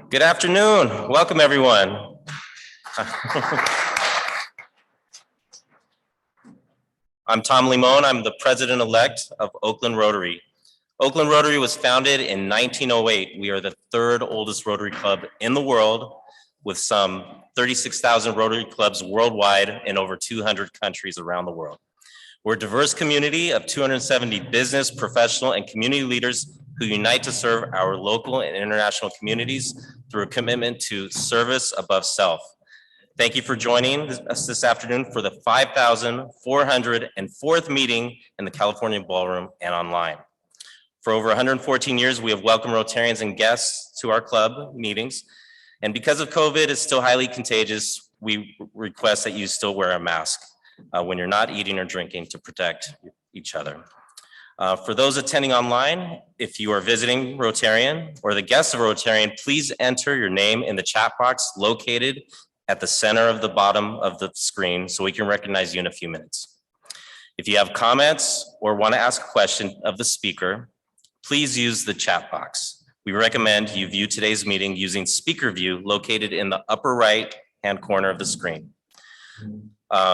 Good afternoon. Welcome, everyone. I'm Tom Limon. I'm the president-elect of Oakland Rotary. Oakland Rotary was founded in 1908. We are the third oldest Rotary club in the world, with some 36,000 Rotary clubs worldwide in over 200 countries around the world. We're a diverse community of 270 business, professional, and community leaders who unite to serve our local and international communities through a commitment to service above self. Thank you for joining us this afternoon for the 5,404th meeting in the California Ballroom and online. For over 114 years, we have welcomed Rotarians and guests to our club meetings. And because of COVID is still highly contagious, we request that you still wear a mask when you're not eating or drinking to protect each other. For those attending online, if you are visiting Rotarian or the guest of Rotarian, please enter your name in the chat box located at the center of the bottom of the screen so we can recognize you in a few minutes. If you have comments or want to ask a question of the speaker, please use the chat box. We recommend you view today's meeting using speaker view located in the upper right hand corner of the screen.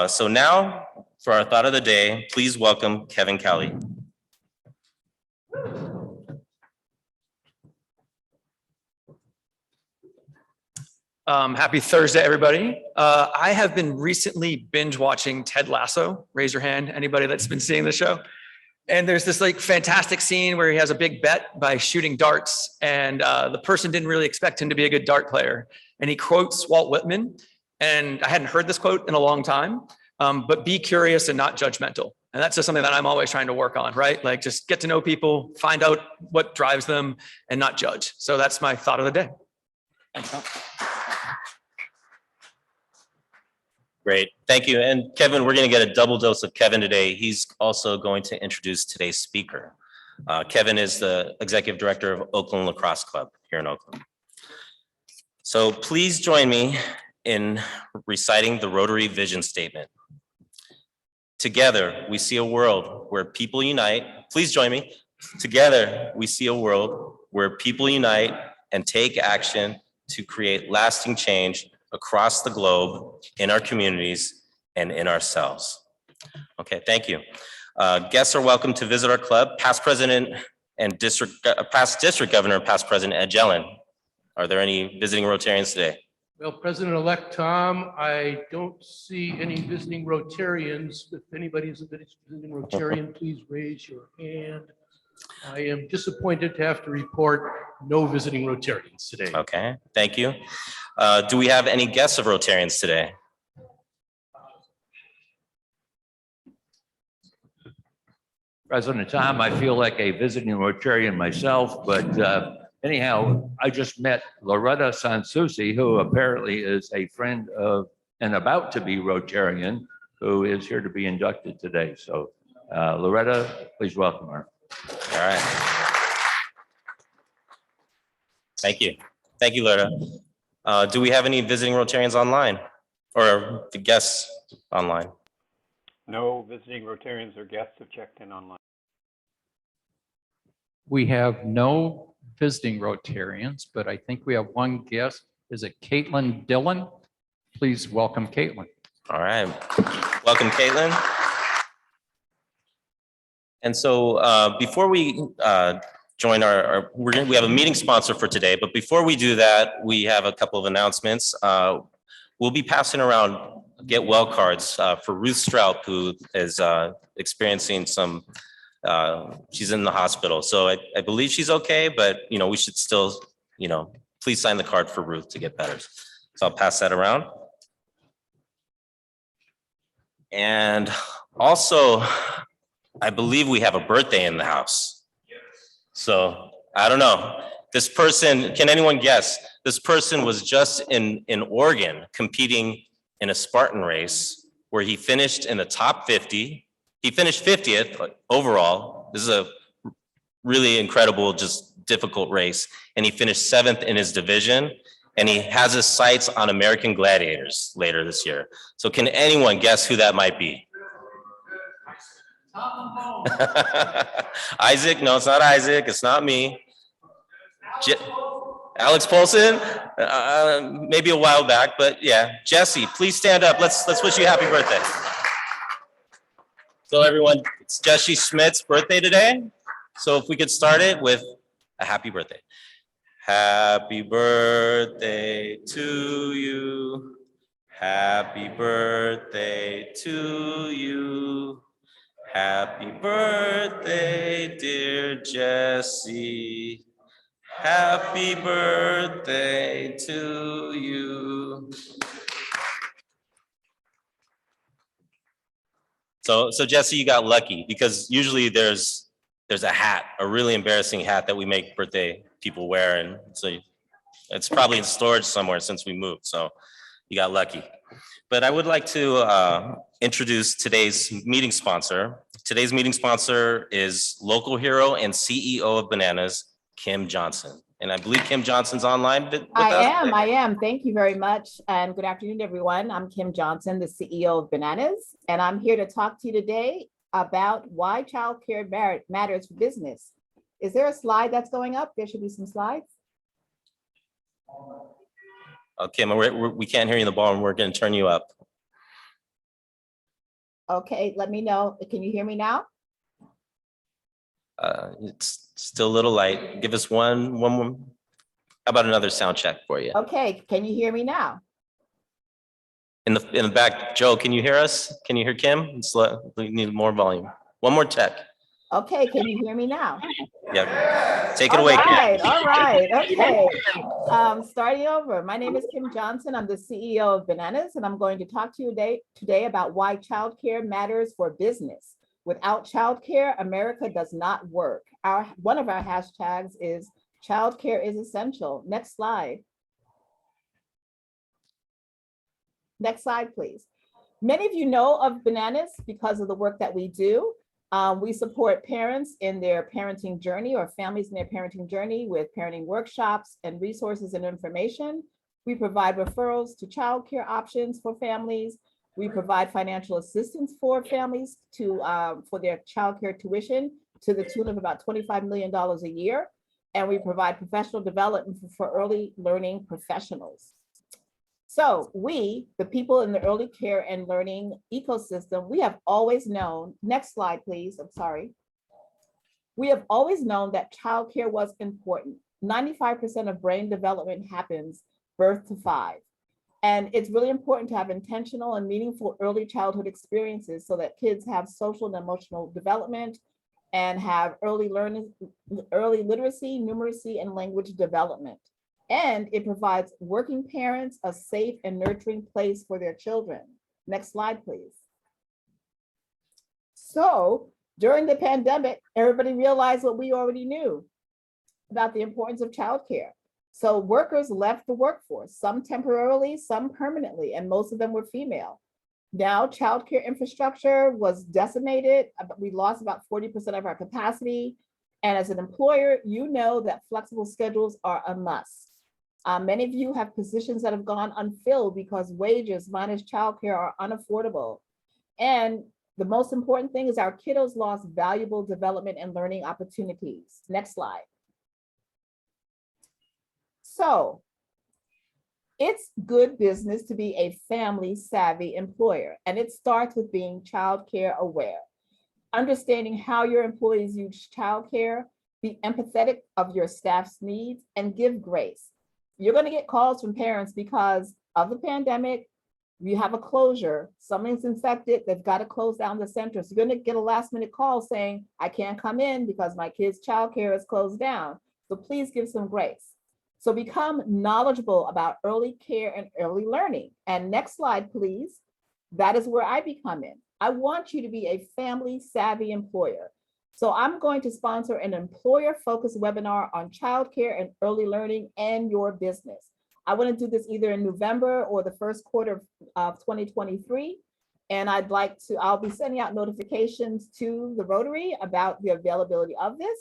So now for our thought of the day, please welcome Kevin Kelly. Happy Thursday, everybody. I have been recently binge watching Ted Lasso. Raise your hand, anybody that's been seeing the show. And there's this like fantastic scene where he has a big bet by shooting darts, and the person didn't really expect him to be a good dart player. And he quotes Walt Whitman, and I hadn't heard this quote in a long time, but be curious and not judgmental. And that's just something that I'm always trying to work on, right? Like just get to know people, find out what drives them, and not judge. So that's my thought of the day. Great, thank you. And Kevin, we're gonna get a double dose of Kevin today. He's also going to introduce today's speaker. Kevin is the Executive Director of Oakland Lacrosse Club here in Oakland. So please join me in reciting the Rotary Vision Statement. Together, we see a world where people unite. Please join me. Together, we see a world where people unite and take action to create lasting change across the globe, in our communities, and in ourselves. Okay, thank you. Guests are welcome to visit our club. Past President and past District Governor, past President Ed Jelen. Are there any visiting Rotarians today? Well, President-elect Tom, I don't see any visiting Rotarians. If anybody is a visiting Rotarian, please raise your hand. I am disappointed to have to report no visiting Rotarians today. Okay, thank you. Do we have any guests of Rotarians today? President Tom, I feel like a visiting Rotarian myself, but anyhow, I just met Loretta Sansusi, who apparently is a friend of and about to be Rotarian, who is here to be inducted today. So Loretta, please welcome her. All right. Thank you. Thank you, Loretta. Do we have any visiting Rotarians online or the guests online? No visiting Rotarians or guests have checked in online. We have no visiting Rotarians, but I think we have one guest. Is it Caitlin Dillon? Please welcome Caitlin. All right. Welcome, Caitlin. And so before we join we have a meeting sponsor for today, but before we do that, we have a couple of announcements. We'll be passing around get well cards for Ruth Strout, who is experiencing some, she's in the hospital. So I believe she's okay, but we should still, please sign the card for Ruth to get better. So I'll pass that around. And also, I believe we have a birthday in the house. So I don't know. This person, can anyone guess? This person was just in Oregon competing in a Spartan race where he finished in the top 50. He finished 50th overall. This is a really incredible, just difficult race. And he finished 7th in his division. And he has his sights on American Gladiators later this year. So can anyone guess who that might be? Isaac? No, it's not Isaac. It's not me. Alex Polson, maybe a while back, but yeah. Jesse, please stand up. Let's wish you happy birthday. So everyone, it's Jesse Schmidt's birthday today. So if we could start it with a happy birthday. Happy birthday to you. Happy birthday to you. Happy birthday, dear Jesse. Happy birthday to you. So Jesse, you got lucky because usually there's a hat, a really embarrassing hat that we make birthday people wear, and so it's probably in storage somewhere since we moved. So you got lucky. But I would like to introduce today's meeting sponsor. Today's meeting sponsor is local hero and CEO of Bananas, Kim Johnson. And I believe Kim Johnson's online with us. I am. Thank you very much. And good afternoon, everyone. I'm Kim Johnson, the CEO of Bananas, and I'm here to talk to you today about why childcare matters for business. Is there a slide that's going up? There should be some slides. Kim, we can't hear you in the ballroom. We're going to turn you up. Okay, let me know. Can you hear me now? It's still a little light. Give us one more. How about another sound check for you? Okay, can you hear me now? In the back, Joe, can you hear us? Can you hear Kim? We need more volume. One more check. Okay, can you hear me now? Yeah, take it away. All right, okay. Starting over. My name is Kim Johnson. I'm the CEO of Bananas, and I'm going to talk to you today about why childcare matters for business. Without childcare, America does not work. One of our hashtags is childcare is essential. Next slide. Next slide, please. Many of you know of Bananas because of the work that we do. We support parents in their parenting journey or families in their parenting journey with parenting workshops and resources and information. We provide referrals to childcare options for families. We provide financial assistance for families for their childcare tuition to the tune of about $25 million a year. And we provide professional development for early learning professionals. So we, the people in the early care and learning ecosystem, we have always known, next slide, please, I'm sorry. We have always known that childcare was important. 95% of brain development happens birth to 5. And it's really important to have intentional and meaningful early childhood experiences so that kids have social and emotional development and have early literacy, numeracy, and language development. And it provides working parents a safe and nurturing place for their children. Next slide, please. So during the pandemic, everybody realized what we already knew about the importance of childcare. So workers left the workforce, some temporarily, some permanently, and most of them were female. Now childcare infrastructure was decimated. We lost about 40% of our capacity. And as an employer, you know that flexible schedules are a must. Many of you have positions that have gone unfilled because wages minus childcare are unaffordable. And the most important thing is our kiddos lost valuable development and learning opportunities. Next slide. So it's good business to be a family savvy employer, and it starts with being childcare aware. Understanding how your employees use childcare, be empathetic of your staff's needs, and give grace. You're going to get calls from parents because of the pandemic. You have a closure, someone's infected, they've got to close down the center. So you're going to get a last minute call saying, I can't come in because my kid's childcare is closed down. So please give some grace. So become knowledgeable about early care and early learning. And next slide, please. That is where I become in. I want you to be a family savvy employer. So I'm going to sponsor an employer-focused webinar on childcare and early learning and your business. I want to do this either in November or the first quarter of 2023. And I'll be sending out notifications to the Rotary about the availability of this.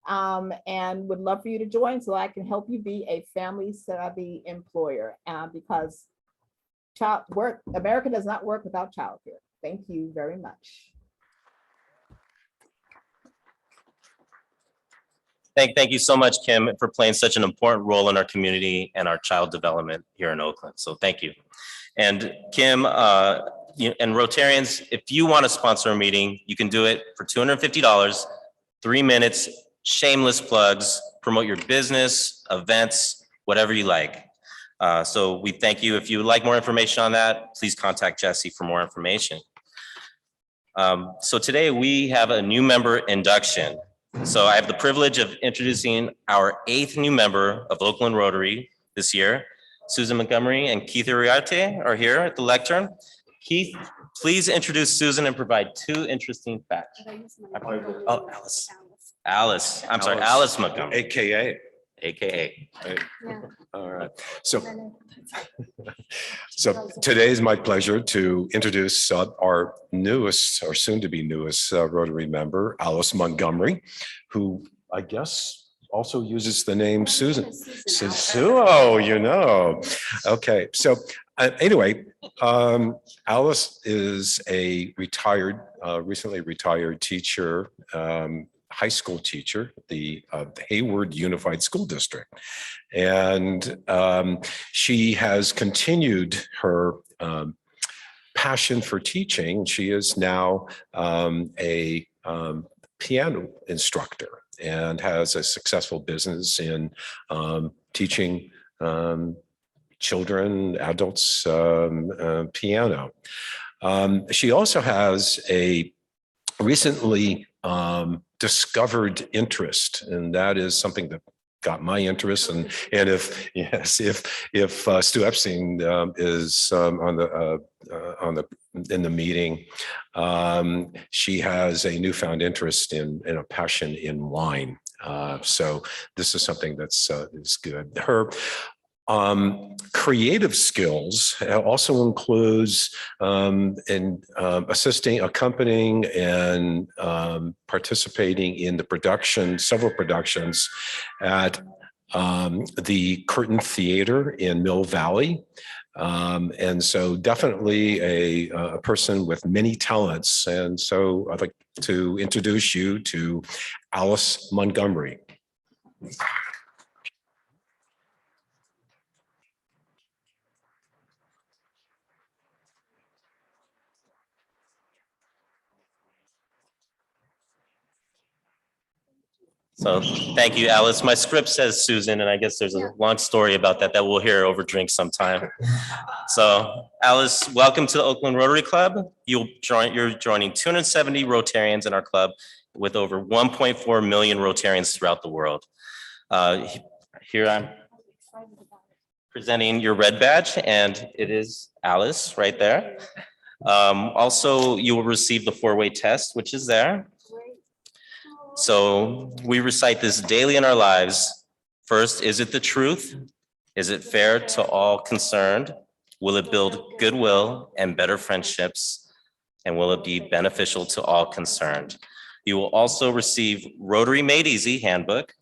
And would love for you to join so I can help you be a family savvy employer because America does not work without childcare. Thank you very much. Thank you so much, Kim, for playing such an important role in our community and our child development here in Oakland. So thank you. And Kim, and Rotarians, if you want to sponsor a meeting, you can do it for $250, 3 minutes, shameless plugs, promote your business, events, whatever you like. So we thank you. If you would like more information on that, please contact Jesse for more information. So today we have a new member induction. So I have the privilege of introducing our 8th new member of Oakland Rotary this year. Susan Montgomery and Keith Uriarte are here at the lectern. Keith, please introduce Susan and provide 2 interesting facts. Oh, Alice. I'm sorry, Alice Montgomery. AKA. AKA. All right. So today is my pleasure to introduce our newest or soon to be newest Rotary member, Alice Montgomery, who I guess also uses the name Susan. Oh, you know. Okay. So anyway, Alice is a recently retired teacher, high school teacher, the Hayward Unified School District. And she has continued her passion for teaching. She is now a piano instructor and has a successful business in teaching children, adults piano. She also has a recently discovered interest, and that is something that got my interest. And if Stu Epstein is in the meeting, she has a newfound interest in a passion in wine. So this is something that's is good. Her creative skills also includes assisting, accompanying, and participating in the several productions at the Curtain Theater in Mill Valley. And so definitely a person with many talents. And so I'd like to introduce you to Alice Montgomery. So thank you, Alice. My script says Susan, and I guess there's a long story about that we'll hear over drinks sometime. So Alice, welcome to the Oakland Rotary Club. You're joining 270 Rotarians in our club with over 1.4 million Rotarians throughout the world. Here I'm presenting your red badge, and it is Alice right there. Also, you will receive the 4-way test, which is there. So we recite this daily in our lives. First, is it the truth? Is it fair to all concerned? Will it build goodwill and better friendships? And will it be beneficial to all concerned? You will also receive Rotary Made Easy handbook.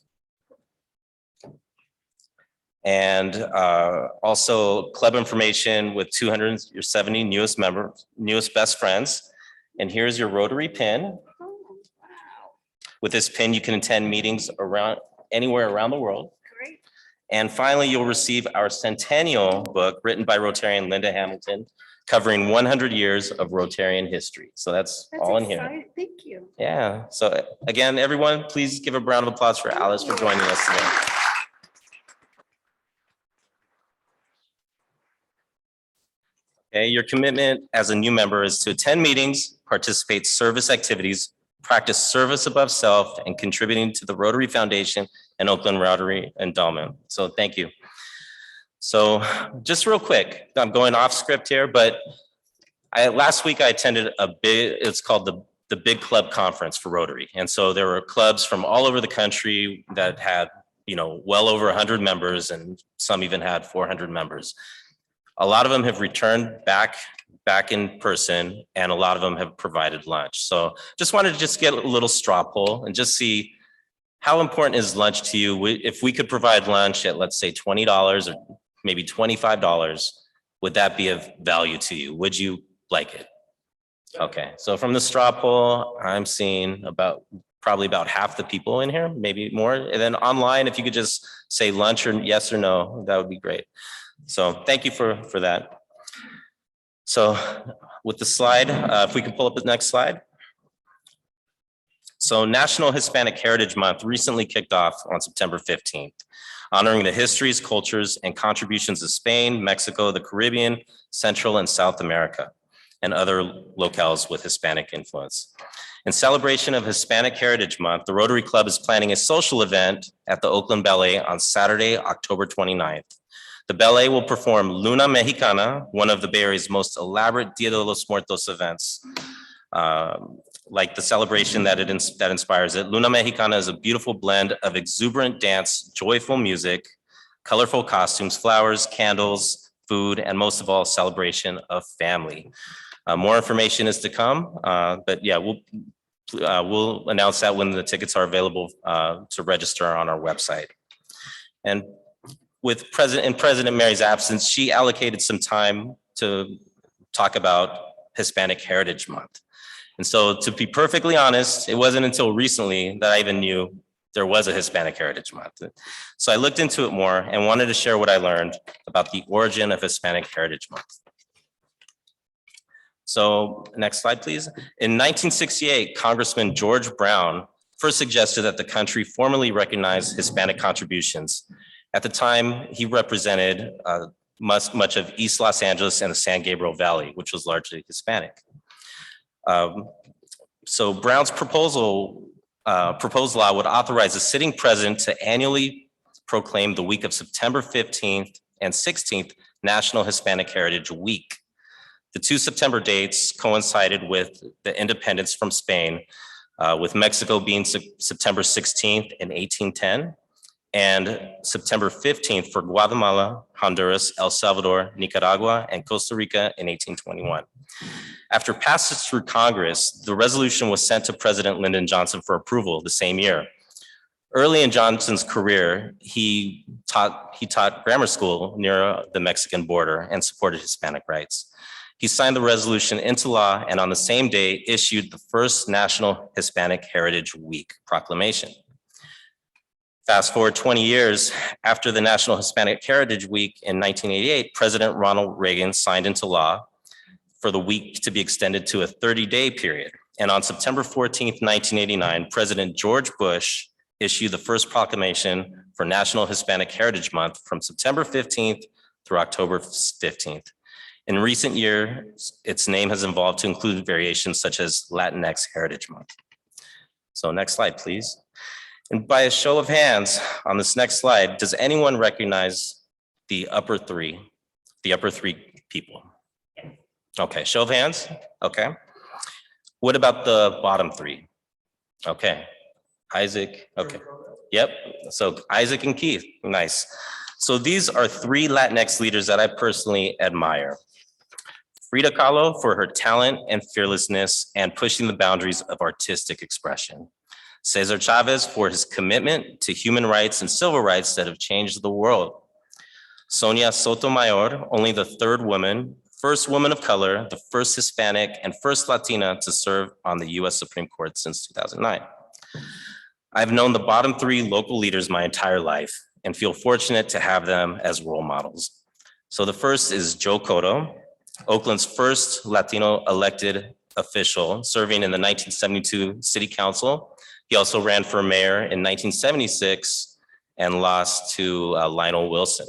And also club information with 270 newest best friends. And here's your Rotary pin. With this pin, you can attend meetings anywhere around the world. Great. And finally, you'll receive our Centennial book written by Rotarian Linda Hamilton, covering 100 years of Rotarian history. So that's all in here. Thank you. Yeah. So again, everyone, please give a round of applause for Alice for joining us today. Okay, your commitment as a new member is to attend meetings, participate service activities, practice service above self, and contributing to the Rotary Foundation and Oakland Rotary Endowment. So thank you. So just real quick, I'm going off script here, but last week I attended it's called the Big Club Conference for Rotary. And so there were clubs from all over the country that had, well over 100 members, and some even had 400 members. A lot of them have returned back in person, and a lot of them have provided lunch. So just wanted to get a little straw poll and just see how important is lunch to you. If we could provide lunch at, let's say, $20 or maybe $25, would that be of value to you? Would you like it? Okay, so from the straw poll, I'm seeing about probably about half the people in here, maybe more. And then online, if you could just say lunch or yes or no, that would be great. So thank you for that. So with the slide, if we could pull up the next slide. So National Hispanic Heritage Month recently kicked off on September 15th, honoring the histories, cultures, and contributions of Spain, Mexico, the Caribbean, Central and South America, and other locales with Hispanic influence. In celebration of Hispanic Heritage Month, the Rotary Club is planning a social event at the Oakland Ballet on Saturday, October 29th. The ballet will perform Luna Mexicana, one of the Bay Area's most elaborate Dia de los Muertos events. Like the celebration that inspires it. Luna Mexicana is a beautiful blend of exuberant dance, joyful music, colorful costumes, flowers, candles, food, and most of all, celebration of family. More information is to come, but yeah, we'll announce that when the tickets are available to register on our website. And with President Mary's absence, she allocated some time to talk about Hispanic Heritage Month. And so to be perfectly honest, it wasn't until recently that I even knew there was a Hispanic Heritage Month. So I looked into it more and wanted to share what I learned about the origin of Hispanic Heritage Month. So next slide, please. In 1968, Congressman George Brown first suggested that the country formally recognize Hispanic contributions. At the time, he represented much of East Los Angeles and the San Gabriel Valley, which was largely Hispanic. So Brown's proposed law would authorize the sitting president to annually proclaim the week of September 15th and 16th National Hispanic Heritage Week. The two September dates coincided with the independence from Spain, with Mexico being September 16th in 1810 and September 15th for Guatemala, Honduras, El Salvador, Nicaragua, and Costa Rica in 1821. After passage through Congress, the resolution was sent to President Lyndon Johnson for approval the same year. Early in Johnson's career, he taught grammar school near the Mexican border and supported Hispanic rights. He signed the resolution into law and on the same day issued the first National Hispanic Heritage Week proclamation. Fast forward 20 years after the National Hispanic Heritage Week in 1988, President Ronald Reagan signed into law for the week to be extended to a 30-day period. And on September 14th, 1989, President George Bush issued the first proclamation for National Hispanic Heritage Month from September 15th through October 15th. In recent years, its name has evolved to include variations such as Latinx Heritage Month. So next slide, please. And by a show of hands on this next slide, does anyone recognize the upper three people? Okay, show of hands, okay. What about the bottom three? Okay, Isaac, okay. Yep, so Isaac and Keith, nice. So these are three Latinx leaders that I personally admire. Frida Kahlo for her talent and fearlessness and pushing the boundaries of artistic expression. Cesar Chavez for his commitment to human rights and civil rights that have changed the world. Sonia Sotomayor, only the third woman, first woman of color, the first Hispanic, and first Latina to serve on the US Supreme Court since 2009. I've known the bottom three local leaders my entire life and feel fortunate to have them as role models. So the first is Joe Cotto, Oakland's first Latino elected official, serving in the 1972 City Council. He also ran for mayor in 1976 and lost to Lionel Wilson.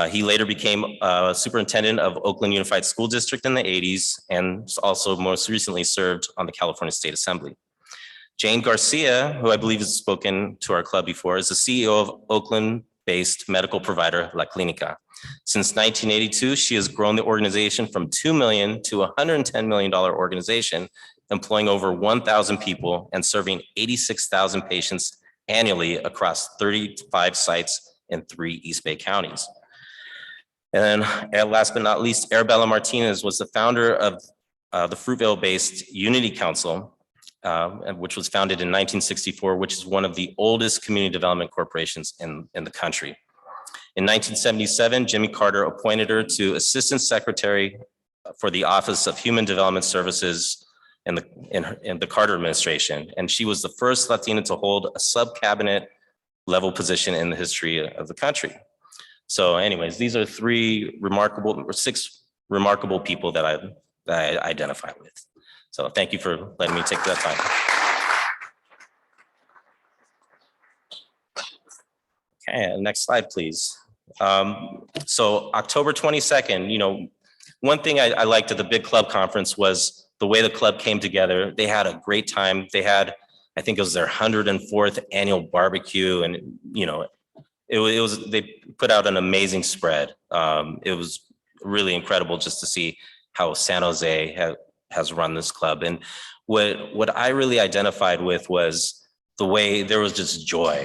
He later became superintendent of Oakland Unified School District in the 80s and also most recently served on the California State Assembly. Jane Garcia, who I believe has spoken to our club before, is the CEO of Oakland-based medical provider La Clinica. Since 1982, she has grown the organization from $2 million to a $110 million organization, employing over 1,000 people and serving 86,000 patients annually across 35 sites in 3 East Bay counties. And last but not least, Arabella Martinez was the founder of the Fruitvale-based Unity Council, which was founded in 1964, which is one of the oldest community development corporations in the country. In 1977, Jimmy Carter appointed her to Assistant Secretary for the Office of Human Development Services in the Carter administration. And she was the first Latina to hold a sub-cabinet level position in the history of the country. So anyways, these are six remarkable people that I identify with. So thank you for letting me take that time. Okay, next slide, please. So October 22nd, one thing I liked at the big club conference was the way the club came together. They had a great time. They had, I think it was their 104th annual barbecue, and they put out an amazing spread. It was really incredible just to see how San Jose has run this club. And what I really identified with was the way there was just joy.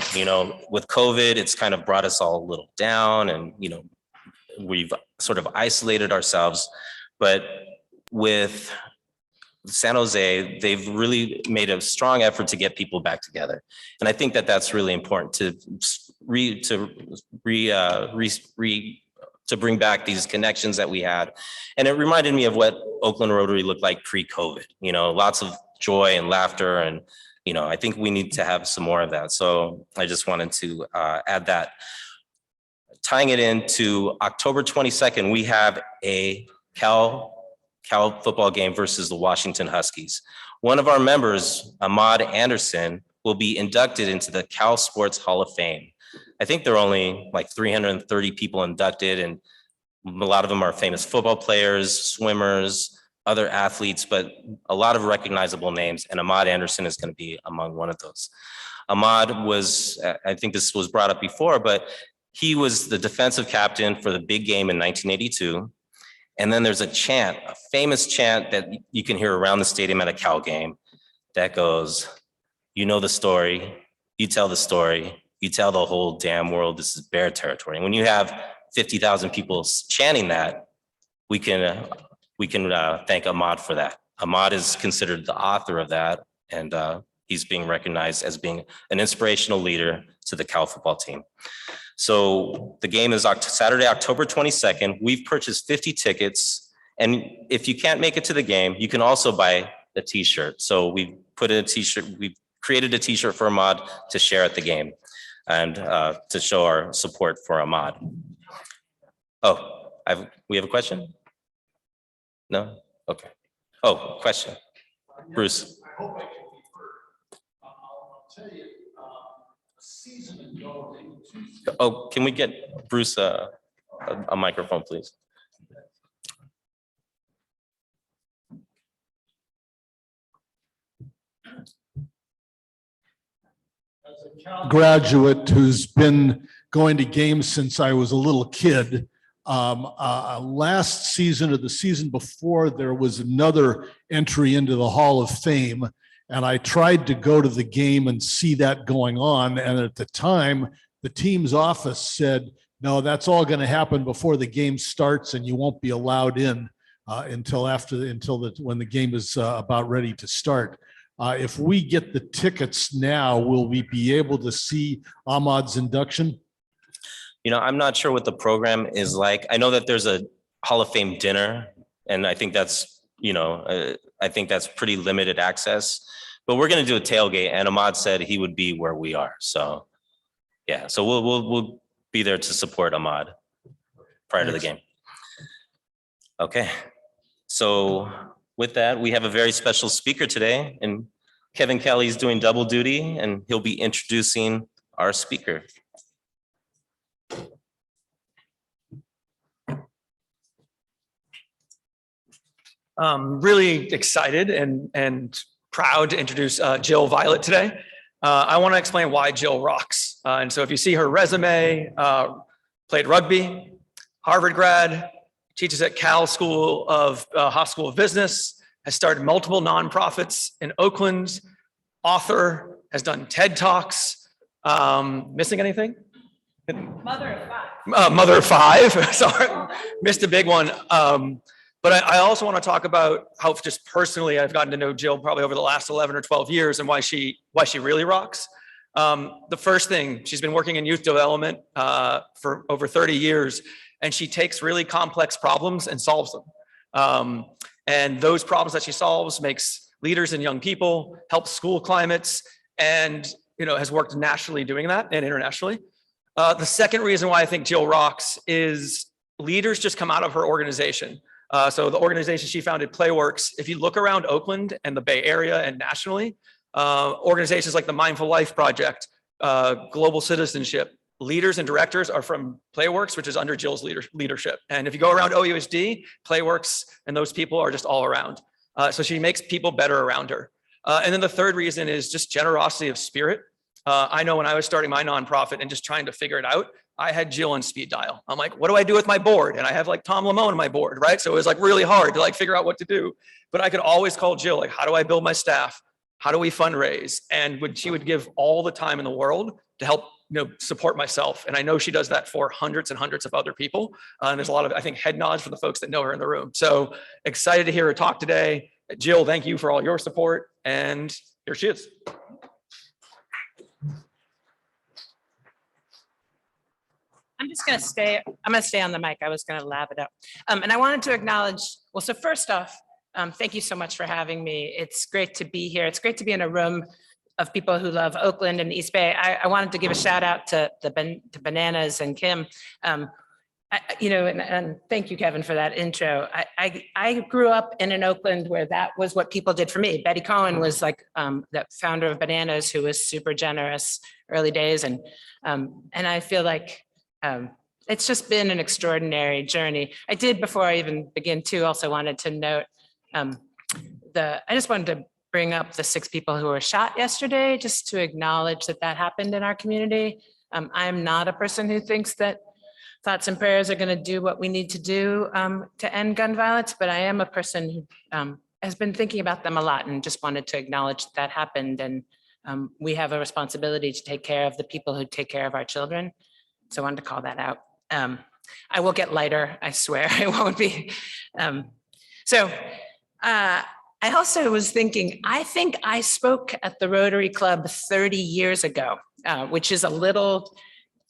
With COVID, it's kind of brought us all a little down, and we've sort of isolated ourselves. But with San Jose, they've really made a strong effort to get people back together. And I think that that's really important to bring back these connections that we had. And it reminded me of what Oakland Rotary looked like pre-COVID, lots of joy and laughter. And, I think we need to have some more of that. So I just wanted to add that. Tying it into October 22nd, we have a Cal football game versus the Washington Huskies. One of our members, Ahmad Anderson, will be inducted into the Cal Sports Hall of Fame. I think there are only like 330 people inducted, and a lot of them are famous football players, swimmers, other athletes, but a lot of recognizable names, and Ahmad Anderson is going to be among one of those. Ahmad was, I think this was brought up before, but he was the defensive captain for the big game in 1982. And then there's a chant, a famous chant that you can hear around the stadium at a Cal game that goes, "You know the story, you tell the story, you tell the whole damn world this is Bear territory." And when you have 50,000 people chanting that, we can thank Ahmad for that. Ahmad is considered the author of that, and he's being recognized as being an inspirational leader to the Cal football team. So the game is Saturday, October 22nd. We've purchased 50 tickets. And if you can't make it to the game, you can also buy a t-shirt. So we've created a t-shirt for Ahmad to share at the game and to show our support for Ahmad. Oh, we have a question? No? Okay. Oh, question. Bruce. I hope I can be heard. I'll tell you, a season ago, Oh, can we get Bruce a microphone, please? as a Cal graduate who's been going to games since I was a little kid, last season or the season before, there was another entry into the Hall of Fame. And I tried to go to the game and see that going on. And at the time, the team's office said, no, that's all going to happen before the game starts, and you won't be allowed in until when the game is about ready to start. If we get the tickets now, will we be able to see Ahmad's induction? I'm not sure what the program is like. I know that there's a Hall of Fame dinner, and I think that's, pretty limited access. But we're going to do a tailgate, and Ahmad said he would be where we are. So, yeah. So we'll be there to support Ahmad prior to the game. Okay. So with that, we have a very special speaker today, and Kevin Kelly's doing double duty, and he'll be introducing our speaker. Really excited and proud to introduce Jill Vialet today. I want to explain why Jill rocks. And so if you see her resume, played rugby, Harvard grad, teaches at Cal School of Haas School of Business, has started multiple nonprofits in Oakland, author, has done TED Talks. Missing anything? Mother of five. Mother of five, sorry, missed a big one. But I also want to talk about how just personally I've gotten to know Jill probably over the last 11 or 12 years and why she really rocks. The first thing, she's been working in youth development for over 30 years, and she takes really complex problems and solves them. And those problems that she solves makes leaders and young people, helps school climates, and has worked nationally doing that and internationally. The second reason why I think Jill rocks is leaders just come out of her organization. So the organization she founded, Playworks, if you look around Oakland and the Bay Area and nationally, organizations like the Mindful Life Project, Global Citizenship, leaders and directors are from Playworks, which is under Jill's leadership. And if you go around OUSD, Playworks and those people are just all around. So she makes people better around her. And then the third reason is just generosity of spirit. I know when I was starting my nonprofit and just trying to figure it out, I had Jill on speed dial. I'm like, what do I do with my board? And I have like Tom Limon on my board, right? So it was like really hard to like figure out what to do. But I could always call Jill, like, how do I build my staff? How do we fundraise? And she would give all the time in the world to help support myself. And I know she does that for hundreds and hundreds of other people. And there's a lot of, I think, head nods for the folks that know her in the room. So excited to hear her talk today. Jill, thank you for all your support. And here she is. I'm going to stay on the mic. I was going to lab it up. And I wanted to acknowledge, well, so first off, thank you so much for having me. It's great to be here. It's great to be in a room of people who love Oakland and the East Bay. I wanted to give a shout out to Bananas and Kim. And thank you, Kevin, for that intro. I grew up in an Oakland where that was what people did for me. Betty Cohen was like the founder of Bananas, who was super generous early days. And I feel like it's just been an extraordinary journey. I did, before I even begin too, also wanted to note I just wanted to bring up the 6 people who were shot yesterday, just to acknowledge that happened in our community. I'm not a person who thinks that thoughts and prayers are going to do what we need to do to end gun violence, but I am a person who has been thinking about them a lot and just wanted to acknowledge that happened. And we have a responsibility to take care of the people who take care of our children. So I wanted to call that out. I will get lighter, I swear. It won't be. I also was thinking, I think I spoke at the Rotary Club 30 years ago, which is a little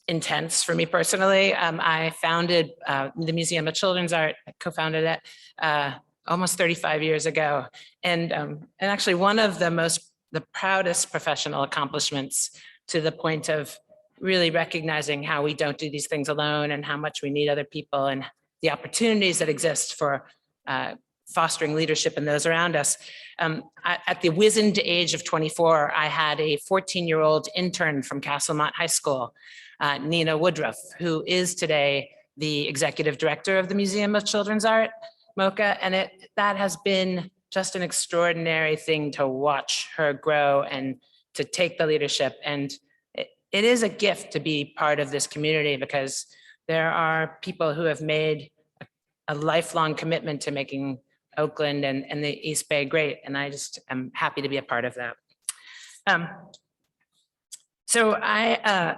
intense for me personally. I founded the Museum of Children's Art, co-founded it almost 35 years ago. And actually one of the proudest professional accomplishments, to the point of really recognizing how we don't do these things alone and how much we need other people and the opportunities that exist for fostering leadership in those around us. At the wizened age of 24, I had a 14-year-old intern from Castlemont High School, Nina Woodruff, who is today the executive director of the Museum of Children's Art, MoCA, and that has been just an extraordinary thing to watch her grow and to take the leadership. And it is a gift to be part of this community, because there are people who have made a lifelong commitment to making Oakland and the East Bay great. And I just am happy to be a part of that. So I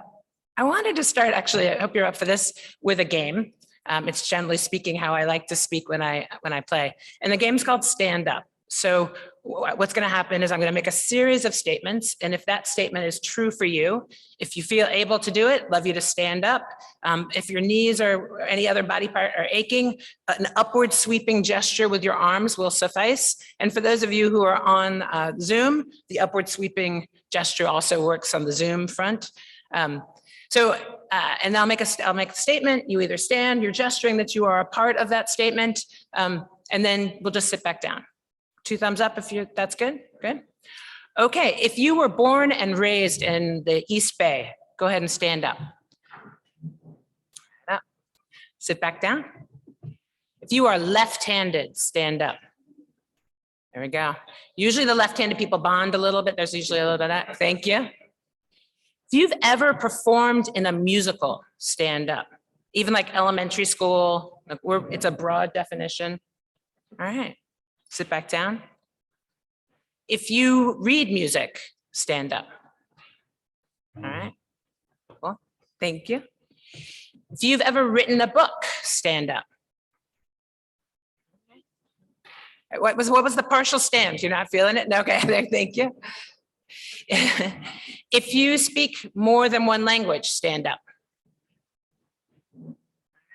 wanted to start, actually, I hope you're up for this, with a game. It's generally speaking how I like to speak when I play. And the game's called Stand Up. So what's going to happen is I'm going to make a series of statements. And if that statement is true for you, if you feel able to do it, love you to stand up. If your knees or any other body part are aching, an upward sweeping gesture with your arms will suffice. And for those of you who are on Zoom, the upward sweeping gesture also works on the Zoom front. And I'll make a statement. You either stand, you're gesturing that you are a part of that statement, and then we'll just sit back down. 2 thumbs up if that's good. Good. Okay, if you were born and raised in the East Bay, go ahead and stand up. Sit back down. If you are left-handed, stand up. There we go. Usually the left-handed people bond a little bit. There's usually a little bit of that. Thank you. If you've ever performed in a musical, stand up. Even like elementary school, it's a broad definition. All right. Sit back down. If you read music, stand up. All right. Cool. Thank you. If you've ever written a book, stand up. What was the partial stand? You're not feeling it? Okay, thank you. If you speak more than one language, stand up. All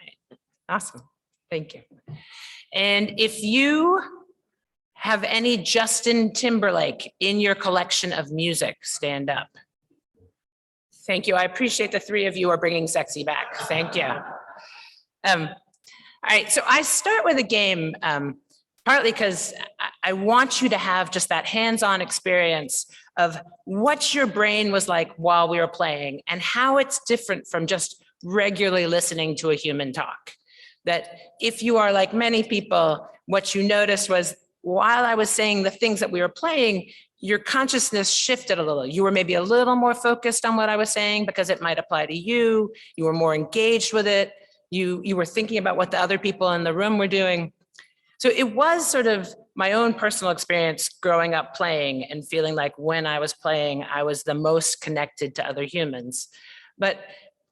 right. Awesome. Thank you. And if you have any Justin Timberlake in your collection of music stand up? Thank you. I appreciate the three of you are bringing sexy back. Thank you. All right, so I start with a game, partly because I want you to have just that hands-on experience of what your brain was like while we were playing and how it's different from just regularly listening to a human talk. That if you are like many people, what you noticed was while I was saying the things that we were playing, your consciousness shifted a little. You were maybe a little more focused on what I was saying because it might apply to you. You were more engaged with it. You were thinking about what the other people in the room were doing. So it was sort of my own personal experience growing up playing and feeling like when I was playing, I was the most connected to other humans. But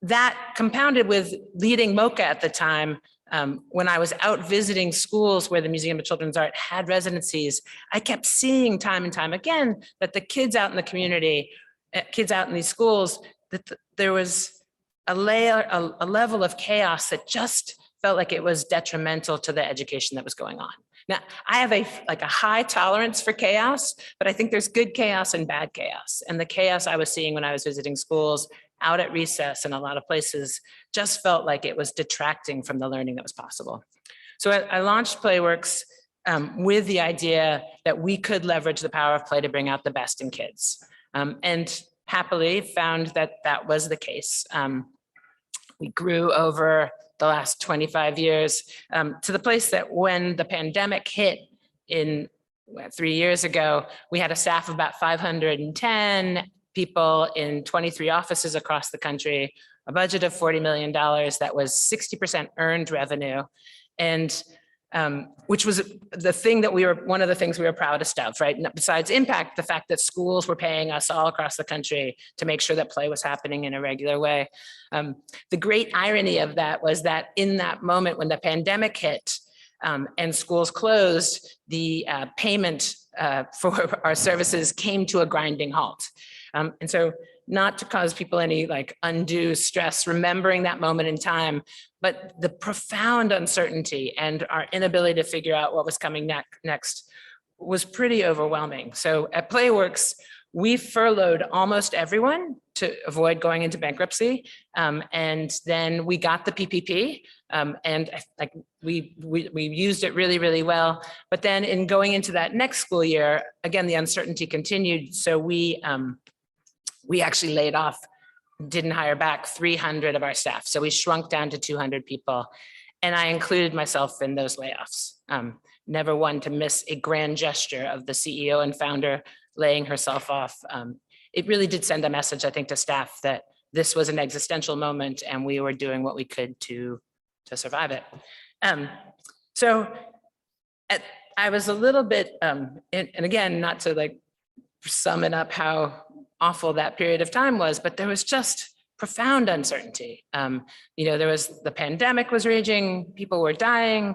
that compounded with leading MoCA at the time, when I was out visiting schools where the Museum of Children's Art had residencies, I kept seeing time and time again that the kids out in the community, kids out in these schools, that there was a level of chaos that just felt like it was detrimental to the education that was going on. Now, I have a high tolerance for chaos, but I think there's good chaos and bad chaos. And the chaos I was seeing when I was visiting schools out at recess in a lot of places just felt like it was detracting from the learning that was possible. So I launched Playworks with the idea that we could leverage the power of play to bring out the best in kids. And happily found that that was the case. We grew over the last 25 years to the place that when the pandemic hit in 3 years ago, we had a staff of about 510 people in 23 offices across the country, a budget of $40 million that was 60% earned revenue, and which was the thing that one of the things we were proudest of, right? Besides impact, the fact that schools were paying us all across the country to make sure that play was happening in a regular way. The great irony of that was that in that moment when the pandemic hit and schools closed, the payment for our services came to a grinding halt. And so not to cause people any undue stress, remembering that moment in time, but the profound uncertainty and our inability to figure out what was coming next was pretty overwhelming. So at Playworks, we furloughed almost everyone to avoid going into bankruptcy. And then we got the PPP and we used it really, really well. But then in going into that next school year, again, the uncertainty continued. So we actually laid off, didn't hire back 300 of our staff. So we shrunk down to 200 people. And I included myself in those layoffs. Never one to miss a grand gesture of the CEO and founder laying herself off. It really did send a message, I think, to staff that this was an existential moment and we were doing what we could to survive it. I was a little bit, and again, not to sum it up how awful that period of time was, but there was just profound uncertainty. There was the pandemic was raging, people were dying,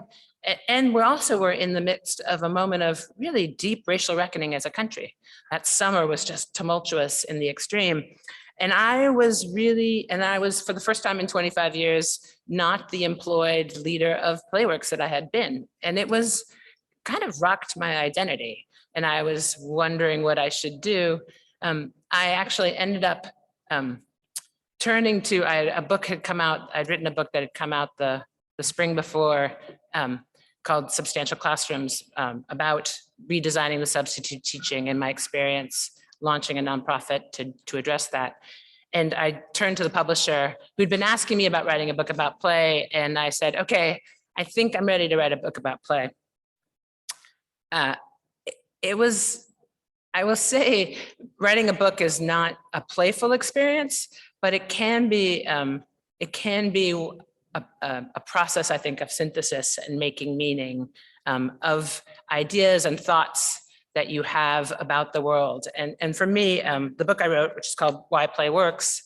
and we also were in the midst of a moment of really deep racial reckoning as a country. That summer was just tumultuous in the extreme. And I was for the first time in 25 years, not the employed leader of Playworks that I had been. And it was kind of rocked my identity. And I was wondering what I should do. I actually ended up turning to, a book had come out, I'd written a book that had come out the spring before called Substantial Classrooms, about redesigning the substitute teaching and my experience launching a nonprofit to address that. And I turned to the publisher who'd been asking me about writing a book about play. And I said, okay, I think I'm ready to write a book about play. I will say, writing a book is not a playful experience, but it can be a process, I think, of synthesis and making meaning of ideas and thoughts that you have about the world. And for me, the book I wrote, which is called Why Play Works,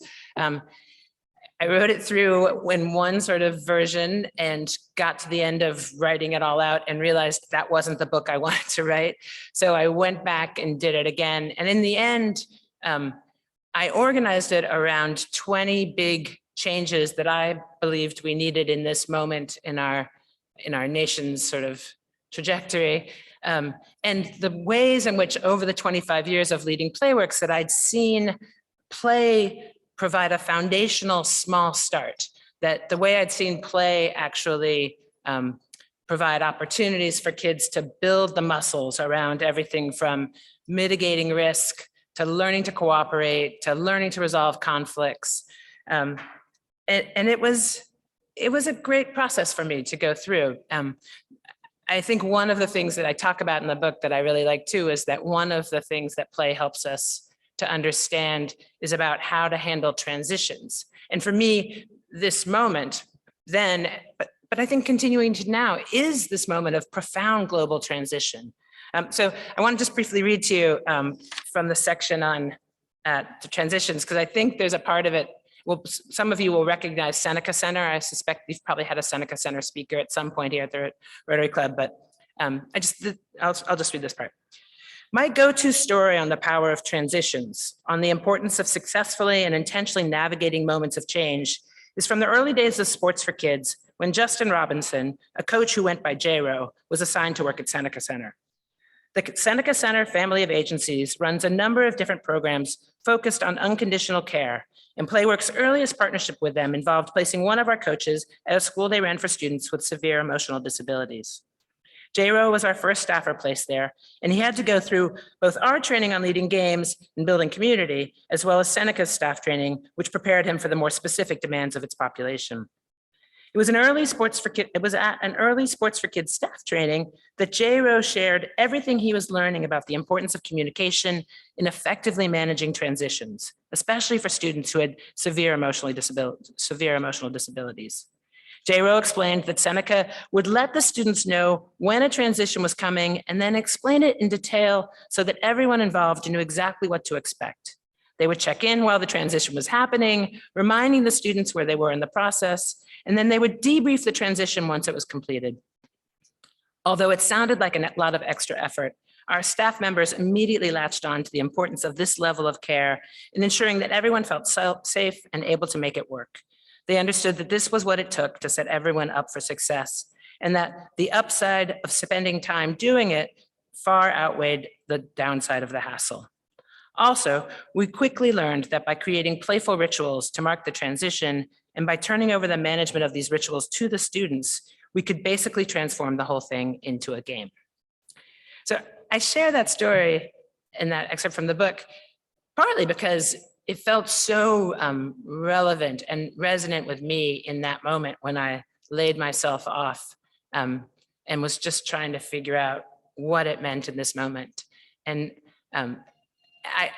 I wrote it through in one sort of version and got to the end of writing it all out and realized that wasn't the book I wanted to write. So I went back and did it again. And in the end, I organized it around 20 big changes that I believed we needed in this moment in our nation's sort of trajectory. And the ways in which over the 25 years of leading Playworks that I'd seen play provide a foundational small start, that the way I'd seen play actually provide opportunities for kids to build the muscles around everything from mitigating risk to learning to cooperate, to learning to resolve conflicts. And it was a great process for me to go through. I think one of the things that I talk about in the book that I really like too is that one of the things that play helps us to understand is about how to handle transitions. And for me, this moment then, but I think continuing to now is this moment of profound global transition. So I want to just briefly read to you from the section on the transitions, because I think there's a part of it. Well, some of you will recognize Seneca Center. I suspect you've probably had a Seneca Center speaker at some point here at the Rotary Club, but I'll just read this part. My go-to story on the power of transitions, on the importance of successfully and intentionally navigating moments of change, is from the early days of sports for kids, when Justin Robinson, a coach who went by J-Ro, was assigned to work at Seneca Center. The Seneca Center family of agencies runs a number of different programs focused on unconditional care, and Playworks' earliest partnership with them involved placing one of our coaches at a school they ran for students with severe emotional disabilities. J-Ro was our first staffer placed there, and he had to go through both our training on leading games and building community, as well as Seneca's staff training, which prepared him for the more specific demands of its population. It was at an early Sports for Kids staff training that J-Ro shared everything he was learning about the importance of communication in effectively managing transitions, especially for students who had severe emotional disabilities. J-Ro explained that Seneca would let the students know when a transition was coming and then explain it in detail so that everyone involved knew exactly what to expect. They would check in while the transition was happening, reminding the students where they were in the process, and then they would debrief the transition once it was completed. Although it sounded like a lot of extra effort, our staff members immediately latched on to the importance of this level of care in ensuring that everyone felt safe and able to make it work. They understood that this was what it took to set everyone up for success, and that the upside of spending time doing it far outweighed the downside of the hassle. Also, we quickly learned that by creating playful rituals to mark the transition and by turning over the management of these rituals to the students, we could basically transform the whole thing into a game. So I share that story in that excerpt from the book, partly because it felt so relevant and resonant with me in that moment when I laid myself off and was just trying to figure out what it meant in this moment. And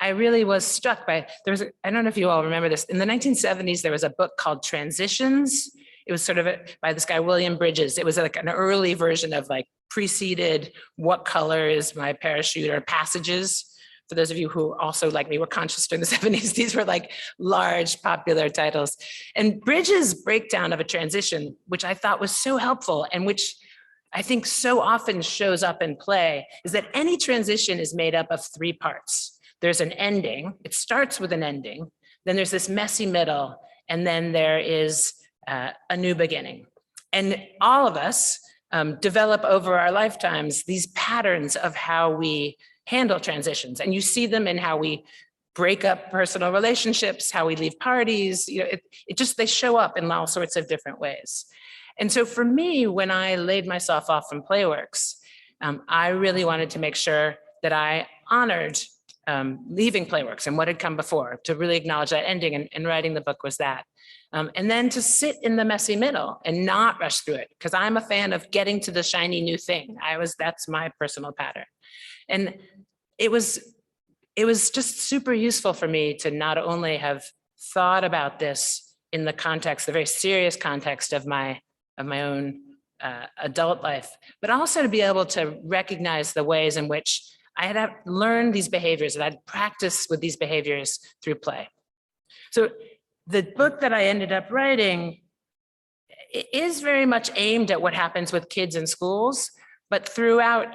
I really was struck by, I don't know if you all remember this, in the 1970s, there was a book called Transitions. It was sort of by this guy, William Bridges. It was like an early version of like preceded What Color Is My Parachute or Passages. For those of you who also like me were conscious during the 70s, these were like large popular titles. And Bridges' breakdown of a transition, which I thought was so helpful and which I think so often shows up in play, is that any transition is made up of three parts. There's an ending, it starts with an ending, then there's this messy middle, and then there is a new beginning. And all of us develop over our lifetimes these patterns of how we handle transitions. And you see them in how we break up personal relationships, how we leave parties, they show up in all sorts of different ways. And so for me, when I laid myself off from Playworks, I really wanted to make sure that I honored leaving Playworks and what had come before, to really acknowledge that ending, and writing the book was that. And then to sit in the messy middle and not rush through it, because I'm a fan of getting to the shiny new thing. That's my personal pattern. And it was just super useful for me to not only have thought about this in the context, the very serious context of my own adult life, but also to be able to recognize the ways in which I had learned these behaviors, and I'd practiced with these behaviors through play. So the book that I ended up writing is very much aimed at what happens with kids in schools, but throughout,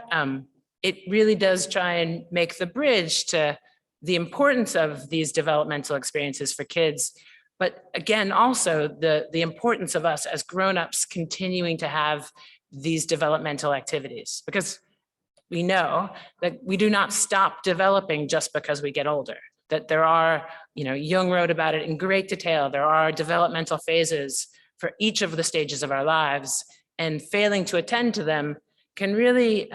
it really does try and make the bridge to the importance of these developmental experiences for kids. But again, also the importance of us as grownups continuing to have these developmental activities, because we know that we do not stop developing just because we get older, that there are, Jung wrote about it in great detail. There are developmental phases for each of the stages of our lives, and failing to attend to them can really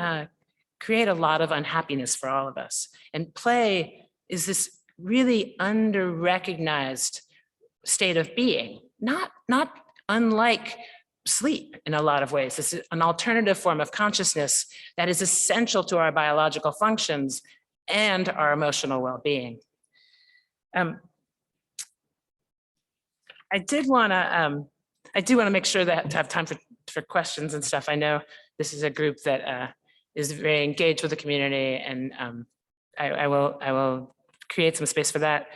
create a lot of unhappiness for all of us. And play is this really under-recognized state of being, not unlike sleep in a lot of ways. This is an alternative form of consciousness that is essential to our biological functions and our emotional well-being. I do want to make sure that to have time for questions and stuff. I know this is a group that is very engaged with the community, and I will create some space for that.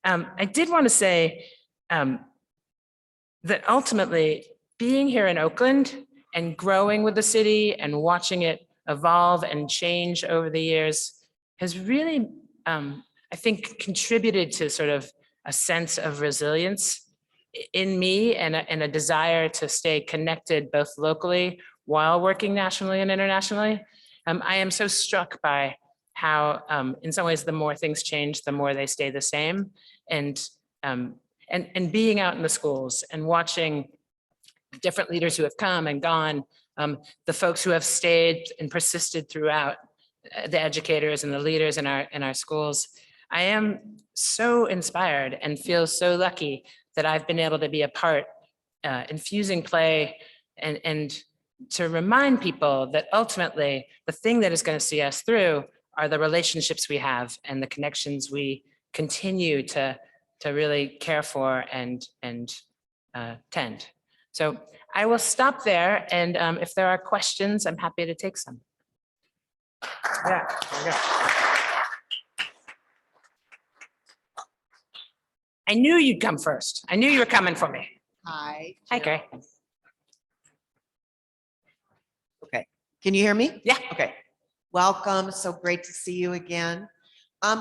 I did want to say that ultimately, being here in Oakland and growing with the city and watching it evolve and change over the years has really, I think, contributed to sort of a sense of resilience in me, and a desire to stay connected both locally while working nationally and internationally. I am so struck by how, in some ways, the more things change, the more they stay the same. And being out in the schools and watching different leaders who have come and gone, the folks who have stayed and persisted throughout, the educators and the leaders in our schools. I am so inspired and feel so lucky that I've been able to be a part, infusing play and to remind people that ultimately the thing that is going to see us through are the relationships we have and the connections we continue to really care for and tend. So I will stop there, and if there are questions, I'm happy to take some. Yeah, there we go. I knew you'd come first. I knew you were coming for me. Hi. Hi, Jill. Gary. Okay, can you hear me? Yeah. Okay, welcome. So great to see you again.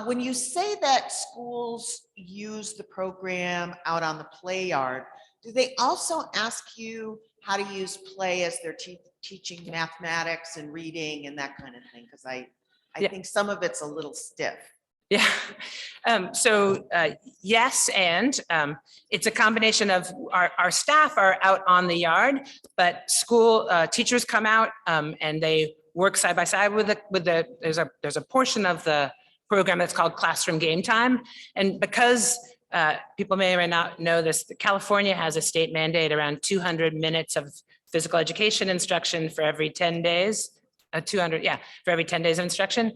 When you say that schools use the program out on the play yard, do they also ask you how to use play as they're teaching mathematics and reading and that kind of thing? Because I Yeah. think some of it's a little stiff. Yeah. Yes, and it's a combination of our staff are out on the yard, but school teachers come out and they work side by side with the there's a portion of the program that's called Classroom Game Time, and because people may or may not know this, California has a state mandate around 200 minutes of physical education instruction for every 10 days. 200, yeah, for every 10 days of instruction.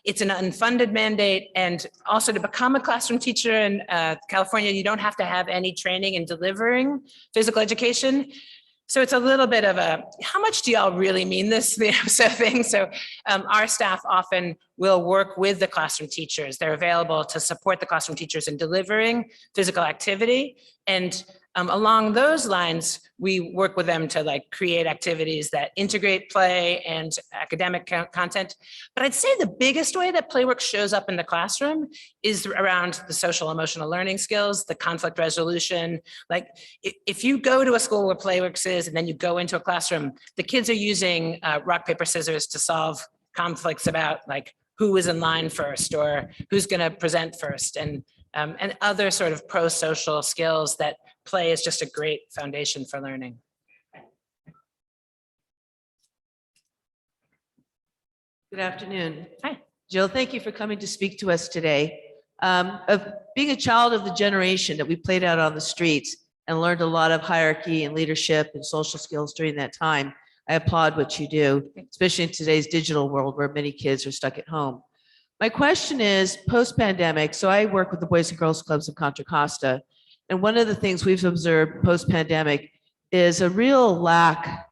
It's an unfunded mandate, and also to become a classroom teacher in California, you don't have to have any training in delivering physical education. So it's a little bit of a, how much do y'all really mean this sort of thing? So our staff often will work with the classroom teachers. They're available to support the classroom teachers in delivering physical activity. And along those lines, we work with them to create activities that integrate play and academic content. But I'd say the biggest way that Playworks shows up in the classroom is around the social emotional learning skills, the conflict resolution. If you go to a school where Playworks is, and then you go into a classroom, the kids are using rock, paper, scissors to solve conflicts about who is in line first or who's going to present first, and other sort of pro-social skills that play is just a great foundation for learning. Good afternoon. Hi. Jill, thank you for coming to speak to us today. Of being a child of the generation that we played out on the streets and learned a lot of hierarchy and leadership and social skills during that time, I applaud what you do, especially in today's digital world where many kids are stuck at home. My question is, post-pandemic, so I work with the Boys and Girls Clubs of Contra Costa, and one of the things we've observed post-pandemic is a real lack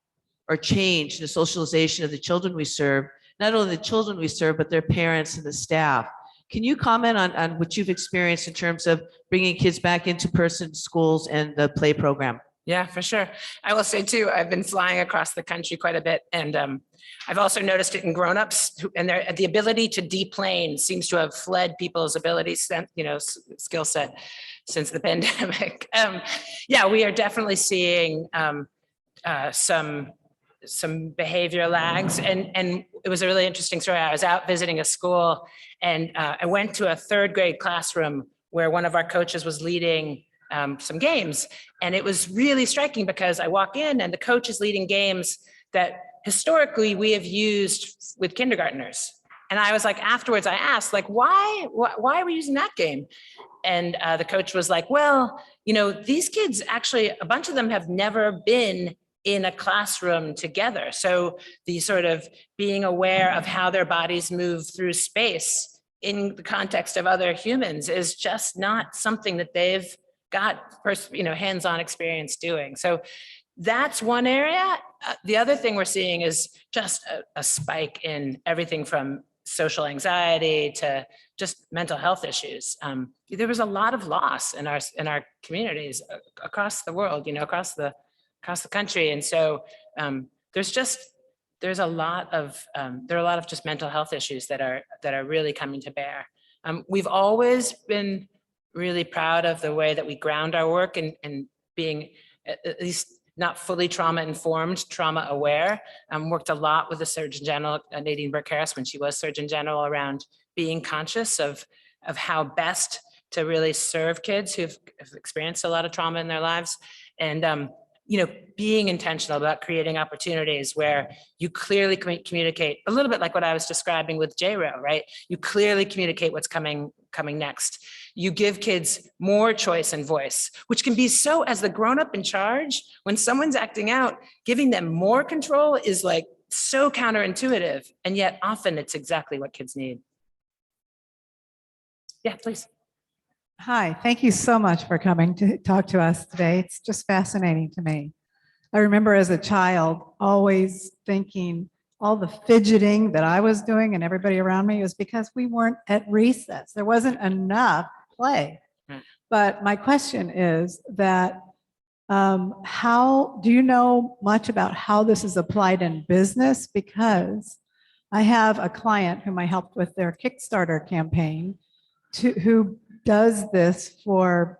or change in the socialization of the children we serve, not only the children we serve, but their parents and the staff. Can you comment on what you've experienced in terms of bringing kids back into person schools and the play program? Yeah, for sure. I will say too, I've been flying across the country quite a bit, and I've also noticed it in grownups, and the ability to deplane seems to have fled people's abilities, skill set since the pandemic. Yeah, we are definitely seeing some some behavior lags. And it was a really interesting story. I was out visiting a school and I went to a third grade classroom where one of our coaches was leading some games. And it was really striking because I walk in and the coach is leading games that historically we have used with kindergartners. And I was like, afterwards, I asked, like, why are we using that game? And the coach was like, well, you know, these kids actually, a bunch of them have never been in a classroom together. So the sort of being aware of how their bodies move through space in the context of other humans is just not something that they've got, hands-on experience doing. So that's one area. The other thing we're seeing is just a spike in everything from social anxiety to just mental health issues. There was a lot of loss in our communities across the world, across the country, and so there are a lot of just mental health issues that are really coming to bear. We've always been really proud of the way that we ground our work and being at least not fully trauma informed, trauma aware. Worked a lot with the Surgeon General, Nadine Burke-Harris, when she was Surgeon General, around being conscious of how best to really serve kids who've experienced a lot of trauma in their lives. And being intentional about creating opportunities where you clearly communicate, a little bit like what I was describing with JRO, right? You clearly communicate what's coming next. You give kids more choice and voice, which can be so, as the grown-up in charge, when someone's acting out, giving them more control is like so counterintuitive, and yet often it's exactly what kids need. Yeah, please. Hi, thank you so much for coming to talk to us today. It's just fascinating to me. I remember as a child always thinking all the fidgeting that I was doing and everybody around me was because we weren't at recess. There wasn't enough play. But my question is that how do you know much about how this is applied in business? Because I have a client whom I helped with their Kickstarter campaign who does this for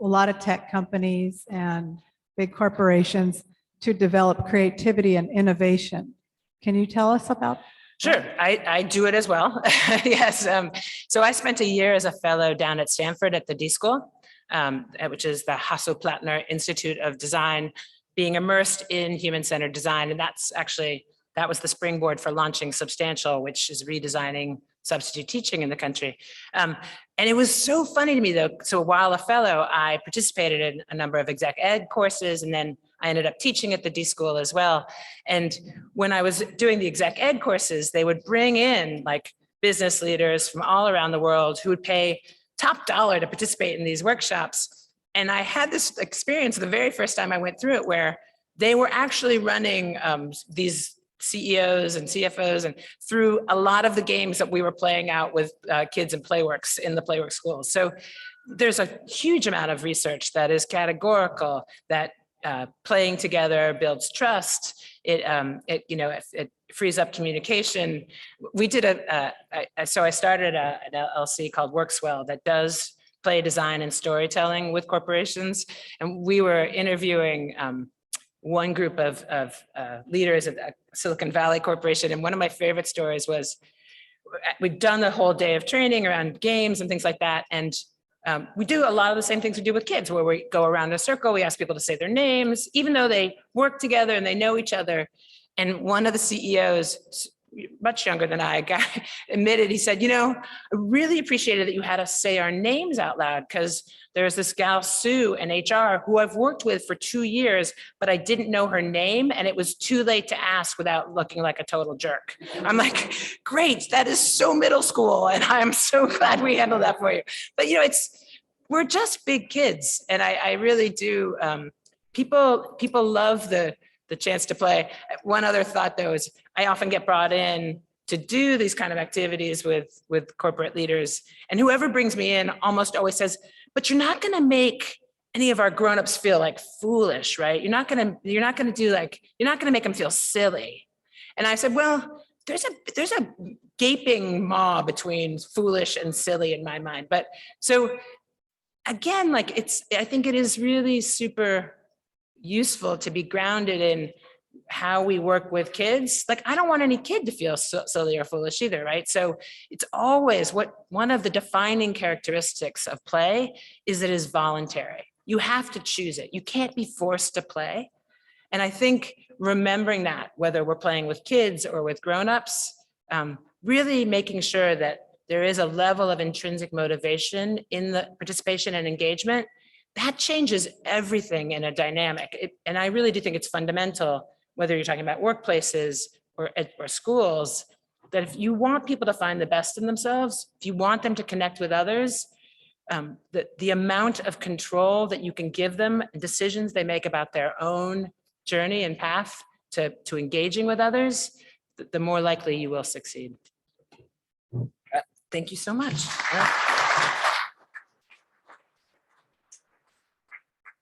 a lot of tech companies and big corporations to develop creativity and innovation. Can you tell us about? Sure, I do it as well. Yes. So I spent a year as a fellow down at Stanford at the D School, which is the Hasso-Plattner Institute of Design, being immersed in human-centered design. And that was the springboard for launching Substantial, which is redesigning substitute teaching in the country. And it was so funny to me, though. So while a fellow, I participated in a number of exec ed courses, and then I ended up teaching at the D School as well. And when I was doing the exec ed courses, they would bring in like business leaders from all around the world who would pay top dollar to participate in these workshops. And I had this experience the very first time I went through it, where they were actually running these CEOs and CFOs and through a lot of the games that we were playing out with kids in Playworks, in the Playworks schools. So there's a huge amount of research that is categorical that playing together builds trust. It frees up communication. We did so I started an LLC called Workswell that does play design and storytelling with corporations. And we were interviewing one group of leaders at Silicon Valley Corporation. And one of my favorite stories was we'd done the whole day of training around games and things like that. And we do a lot of the same things we do with kids, where we go around in a circle, we ask people to say their names, even though they work together and they know each other. And one of the CEOs, much younger than I, admitted, he said, I really appreciated that you had us say our names out loud, because there's this gal, Sue, in HR, who I've worked with for 2 years, but I didn't know her name, and it was too late to ask without looking like a total jerk. I'm like, great, that is so middle school, and I'm so glad we handled that for you. But we're just big kids, and I really do. People love the chance to play. One other thought, though, is I often get brought in to do these kind of activities with corporate leaders, and whoever brings me in almost always says, but you're not going to make any of our grownups feel like foolish, right? You're not going to make them feel silly. And I said, well, there's a gaping maw between foolish and silly in my mind. But so again, I think it is really super useful to be grounded in how we work with kids. Like, I don't want any kid to feel silly or foolish either, right? So it's always one of the defining characteristics of play is it is voluntary. You have to choose it. You can't be forced to play. And I think remembering that, whether we're playing with kids or with grown-ups, really making sure that there is a level of intrinsic motivation in the participation and engagement, that changes everything in a dynamic. And I really do think it's fundamental, whether you're talking about workplaces or schools, that if you want people to find the best in themselves, if you want them to connect with others, the amount of control that you can give them, decisions they make about their own journey and path to engaging with others, the more likely you will succeed. Thank you so much.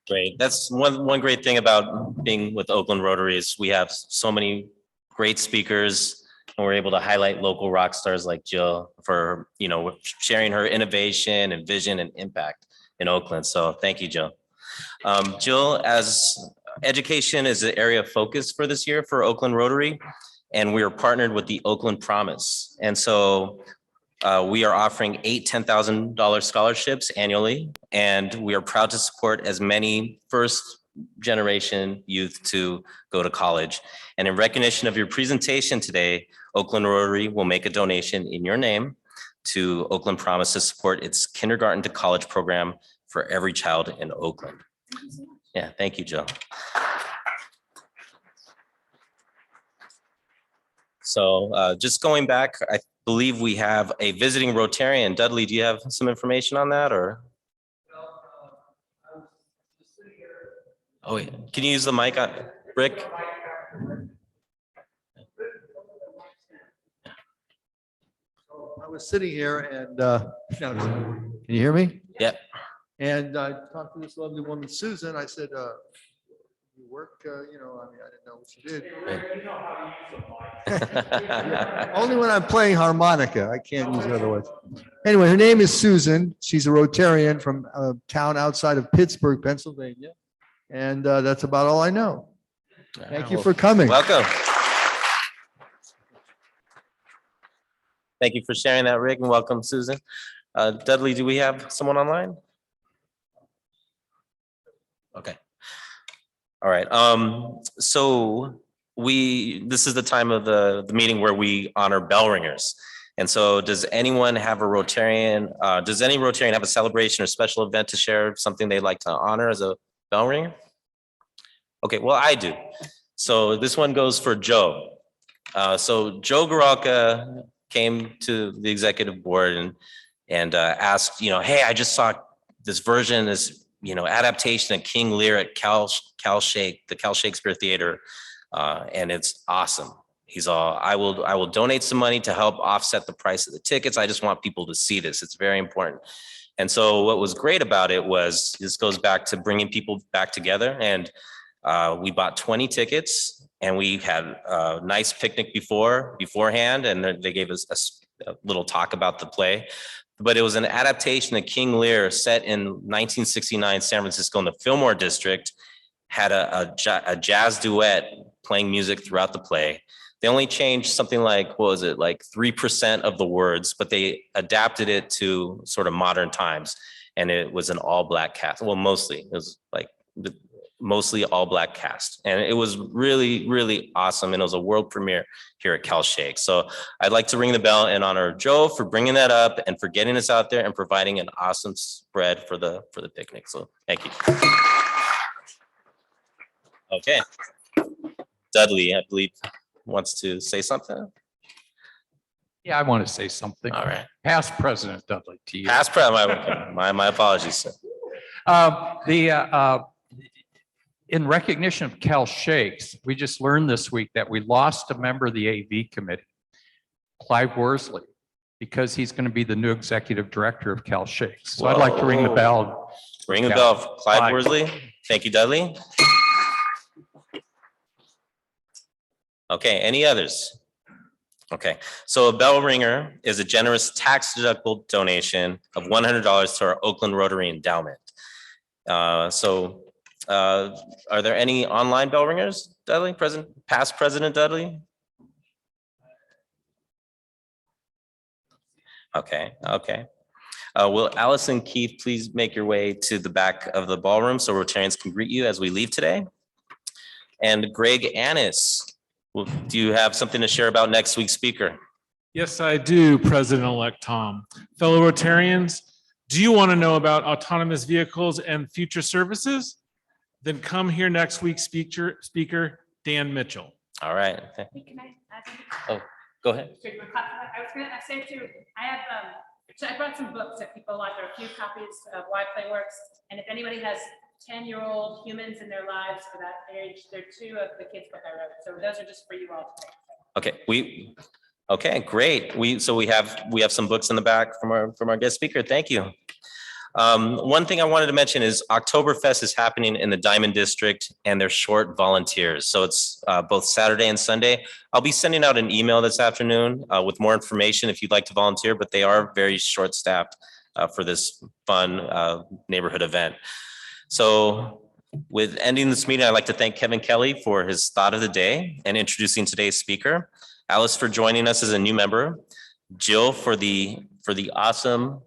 Great. That's one great thing about being with Oakland Rotary is we have so many great speakers, and we're able to highlight local rock stars like Jill for, sharing her innovation and vision and impact in Oakland. So thank you, Jill. Jill, as education is an area of focus for this year for Oakland Rotary, and we are partnered with the Oakland Promise. And so we are offering 8 $10,000 scholarships annually, and we are proud to support as many first generation youth to go to college. And in recognition of your presentation today, Oakland Rotary will make a donation in your name to Oakland Promise to support its kindergarten to college program for every child in Oakland. Yeah, thank you, Jill. So just going back, I believe we have a visiting Rotarian. Dudley, do you have some information on that, or? Oh, yeah. Can you use the mic on Rick? I was sitting here and, can you hear me? Yep. And I talked to this lovely woman, Susan. I said, you work, I didn't know what you did. Only when I'm playing harmonica. I can't use it otherwise. Anyway, her name is Susan. She's a Rotarian from a town outside of Pittsburgh, Pennsylvania. And that's about all I know. Thank you for coming. Welcome. Thank you for sharing that, Rick, and welcome, Susan. Dudley, do we have someone online? Okay. All right. So this is the time of the meeting where we honor bell ringers. And so does anyone have a Rotarian, does any Rotarian have a celebration or special event to share, something they'd like to honor as a bell ringer? Okay, well, I do. So this one goes for Joe. So Joe Garalka came to the executive board and asked, hey, I just saw this version, this adaptation of King Lear at the Cal Shakespeare Theater, and it's awesome. He's all, I will donate some money to help offset the price of the tickets. I just want people to see this. It's very important. And so what was great about it was this goes back to bringing people back together, and we bought 20 tickets, and we had a nice picnic beforehand, and they gave us a little talk about the play. But it was an adaptation of King Lear set in 1969 San Francisco in the Fillmore district, had a jazz duet playing music throughout the play. They only changed something like, what was it, like 3% of the words, but they adapted it to sort of modern times. And it was an all black cast. Well, mostly, it was like mostly all black cast. And it was really, really awesome. And it was a world premiere here at Cal Shake. So I'd like to ring the bell and honor Joe for bringing that up and for getting us out there and providing an awesome spread for the picnic. So thank you. Okay. Dudley, I believe, wants to say something. Yeah, I want to say something. All right. Past President Dudley to you. Past president, my apologies, sir. In recognition of Cal Shakes, we just learned this week that we lost a member of the AV committee, Clive Worsley, because he's going to be the new executive director of Cal Shakes. So I'd like to ring the bell. Ring the bell for Clive Worsley. Thank you, Dudley. Okay, any others? Okay, so a bell ringer is a generous tax deductible donation of $100 to our Oakland Rotary Endowment. So Are there any online bell ringers, Dudley? Past President Dudley? Okay, okay. Will Alice and Keith please make your way to the back of the ballroom so Rotarians can greet you as we leave today? And Greg Annis, do you have something to share about next week's speaker? Yes, I do, President-elect Tom. Fellow Rotarians, do you want to know about autonomous vehicles and future services? Then come hear next week's speaker, Dan Mitchell. All right. Can I add something? Oh, go ahead. I was gonna say too, I have, so I brought some books that people want. There are a few copies of Why Playworks. And if anybody has 10-year-old humans in their lives for that age, they're 2 of the kids' book I wrote. So those are just for you all today. Okay, okay, great. We have some books in the back from our guest speaker. Thank you. One thing I wanted to mention is Oktoberfest is happening in the Diamond District and they're short volunteers. So it's both Saturday and Sunday. I'll be sending out an email this afternoon with more information if you'd like to volunteer, but they are very short staffed for this fun neighborhood event. So with ending this meeting, I'd like to thank Kevin Kelly for his thought of the day and introducing today's speaker, Alice for joining us as a new member, Jill for the awesome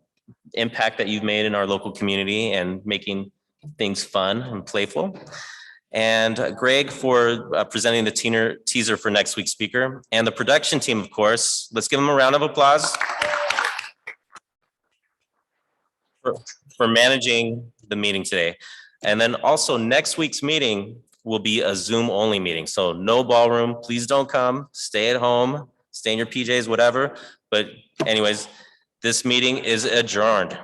impact that you've made in our local community and making things fun and playful, and Greg for presenting the teaser for next week's speaker, and the production team, of course. Let's give them a round of applause for managing the meeting today. And then also next week's meeting will be a Zoom only meeting. So no ballroom, please don't come, stay at home, stay in your PJs, whatever. But anyways, this meeting is adjourned.